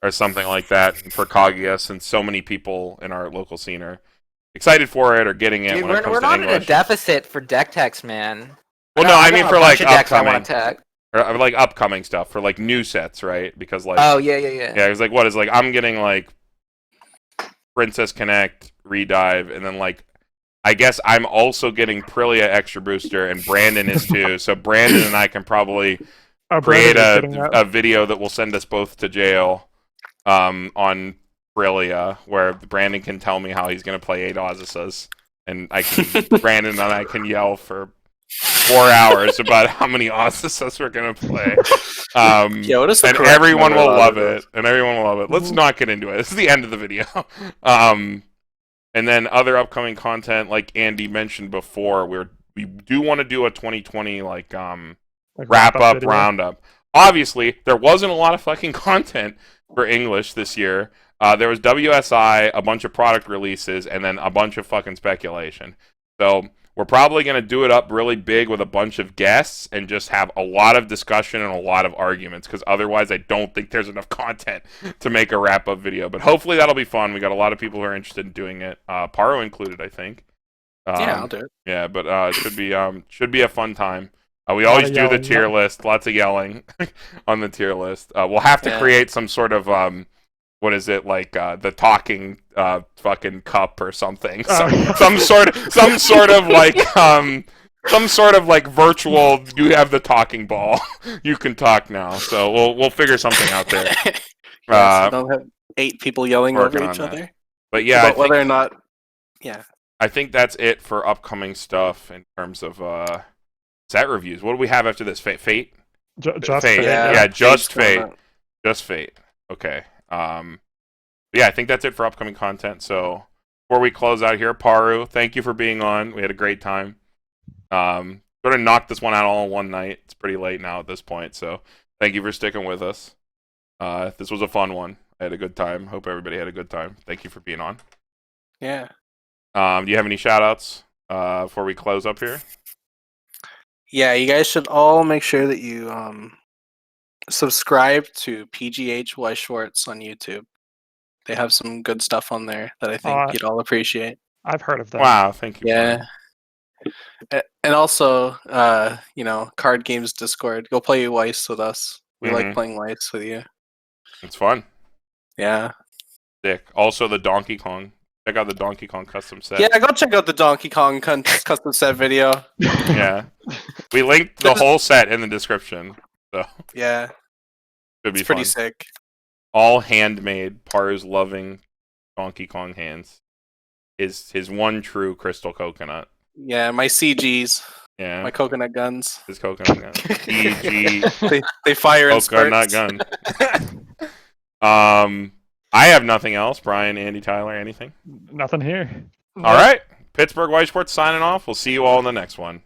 or something like that for Kaguya, since so many people in our local scene are excited for it or getting it. Dude, when it comes we're to not in a English. deficit for deck techs, man. Well, no, I mean got for a like bunch of decks I upcoming, want to tech. or like upcoming stuff for like new sets, right? Because like, Oh yeah. yeah, it's like what is like I'm getting like Princess Connect, Redive, and then like I guess I'm also getting Prilia Extra Booster, and Brandon is too. So Brandon and I can probably create a video that will send us both to jail on Prilia, where Brandon can tell me how he's going to play 8 Ozisas, and Brandon and I can yell for 4 hours about how many Ozisas we're going to play. Yeah, what is the and correct everyone number will of love Ozisas? it. And everyone will love it. Let's not get into it. This is the end of the video. And then other upcoming content, like Andy mentioned before, we do want to do a 2020 like wrap up video. roundup. Obviously, there wasn't a lot of fucking content for English this year. There was WSI, a bunch of product releases, and then a bunch of fucking speculation. So we're probably going to do it up really big with a bunch of guests and just have a lot of discussion and a lot of arguments, because otherwise I don't think there's enough content to make a wrap-up video. But hopefully that'll be fun. We got a lot of people who are interested in doing it. Paru included, I think. Yeah, I'll do it. Yeah, but it should be a fun time. We always do the tier list. Lots of yelling on the tier list. We'll have to create some sort of what is it, like the talking fucking cup or something? Oh. Some sort of like virtual. You have the talking ball. You can talk now. So we'll figure something out there. So don't have 8 people yelling working over each on that. other. But yeah, About whether or not. Yeah. I think that's it for upcoming stuff in terms of set reviews. What do we have after this? Fate? Just Fate. Fate, Yeah, just Fate's Fate. coming out. Just Fate. Okay. Yeah, I think that's it for upcoming content. So before we close out here, Paru, thank you for being on. We had a great time. Sort of knocked this one out all in one night. It's pretty late now at this point, so thank you for sticking with us. This was a fun one. I had a good time. Hope everybody had a good time. Thank you for being on. Yeah. Do you have any shout outs before we close up here? Yeah, you guys should all make sure that you subscribe to PGH Weiss Schwarz on YouTube. They have some good stuff on there that I think you'd all appreciate. I've heard of them. Wow, thank you. Yeah. And also, Card Games Discord. Go play Weiss with us. We like playing Weiss with you. It's fun. Yeah. Sick. Also, the Donkey Kong. Check out the Donkey Kong custom set. Yeah, go check out the Donkey Kong custom set video. Yeah. We linked the whole set in the description. So Yeah. should be It's pretty fun. sick. All handmade. Paru's loving Donkey Kong hands. His one true crystal coconut. Yeah, my CGs, Yeah. my coconut guns. His coconut gun. EG They fire in coconut spurts. gun. I have nothing else. Brian, Andy, Tyler, anything? Nothing here. All right. Pittsburgh Weiss Schwarz signing off. We'll see you all in the next one.